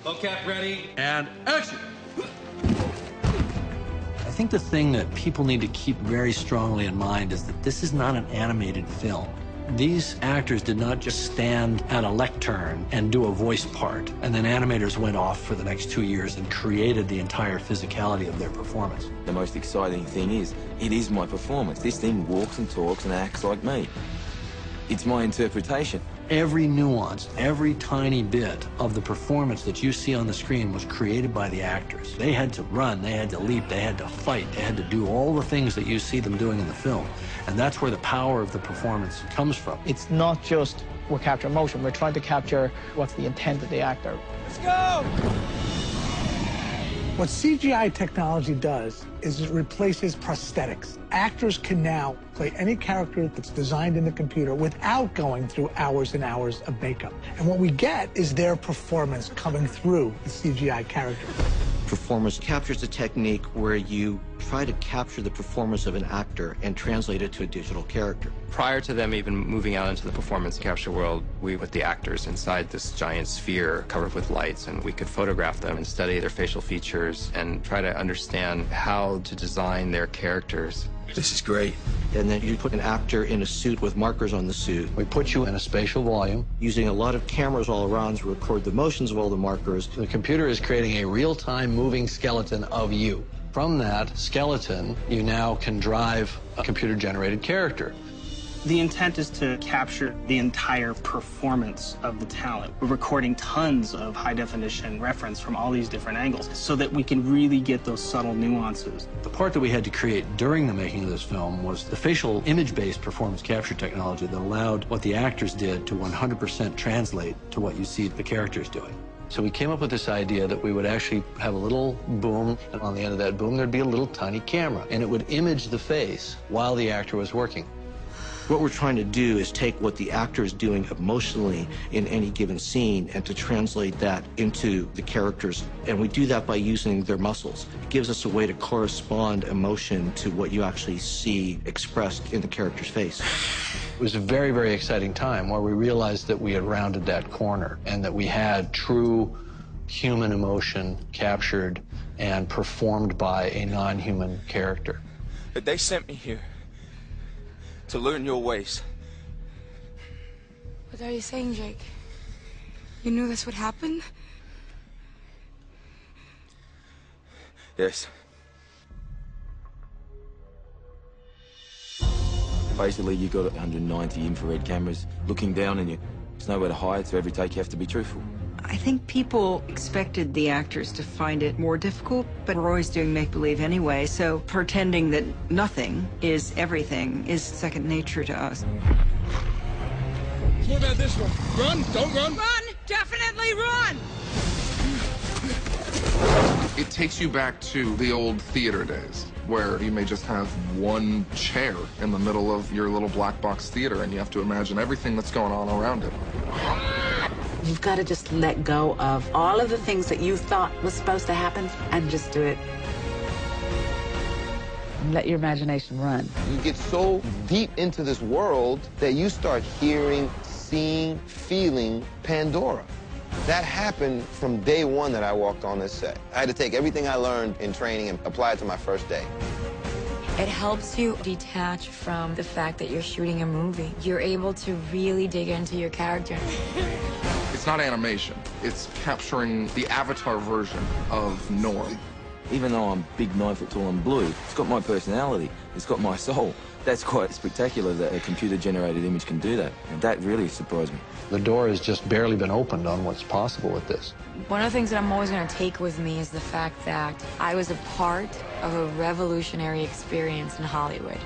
Vocab ready, and action! I think the thing that people need to keep very strongly in mind is that this is not an animated film. These actors did not just stand at a lectern and do a voice part, and then animators went off for the next 2 years and created the entire physicality of their performance. The most exciting thing is, it is my performance. This thing walks and talks and acts like me. It's my interpretation. Every nuance, every tiny bit of the performance that you see on the screen was created by the actors. They had to run, they had to leap, they had to fight, they had to do all the things that you see them doing in the film. And that's where the power of the performance comes from. It's not just we're capturing emotion, we're trying to capture what's the intent of the actor. Let's go! What CGI technology does is it replaces prosthetics. Actors can now play any character that's designed in the computer without going through hours and hours of makeup. And what we get is their performance coming through the CGI character. Performance captures a technique where you try to capture the performance of an actor and translate it to a digital character. Prior to them even moving out into the performance capture world, we put the actors inside this giant sphere covered with lights, and we could photograph them and study their facial features and try to understand how to design their characters. This is great. And then you put an actor in a suit with markers on the suit. We put you in a spatial volume. Using a lot of cameras all around to record the motions of all the markers. The computer is creating a real-time moving skeleton of you. From that skeleton, you now can drive a computer-generated character. The intent is to capture the entire performance of the talent. We're recording tons of high-definition reference from all these different angles so that we can really get those subtle nuances. The part that we had to create during the making of this film was the facial image-based performance capture technology that allowed what the actors did to 100% translate to what you see the characters doing. So we came up with this idea that we would actually have a little boom, and on the end of that boom there'd be a little tiny camera, and it would image the face while the actor was working. What we're trying to do is take what the actor is doing emotionally in any given scene and to translate that into the characters. And we do that by using their muscles. It gives us a way to correspond emotion to what you actually see expressed in the character's face. It was a very, very exciting time where we realized that we had rounded that corner and that we had true human emotion captured and performed by a non-human character. But they sent me here to learn your ways. What are you saying, Jake? You knew this would happen? Yes. Basically, you got 190 infrared cameras looking down on you. There's nowhere to hide, so every take you have to be truthful. I think people expected the actors to find it more difficult, but we're always doing make-believe anyway, so pretending that nothing is everything is second nature to us. What about this one? Run! Don't run! Run! Definitely run! It takes you back to the old theater days, where you may just have one chair in the middle of your little black box theater, and you have to imagine everything that's going on around it. You've got to just let go of all of the things that you thought was supposed to happen and just do it. And let your imagination run. You get so deep into this world that you start hearing, seeing, feeling Pandora. That happened from day one that I walked on this set. I had to take everything I learned in training and apply it to my first day. It helps you detach from the fact that you're shooting a movie. You're able to really dig into your character. It's not animation. It's capturing the avatar version of Norm. Even though I'm big, 9 foot tall and blue, it's got my personality. It's got my soul. That's quite spectacular that a computer-generated image can do that. And that really surprised me. The door has just barely been opened on what's possible with this. One of the things that I'm always going to take with me is the fact that I was a part of a revolutionary experience in Hollywood.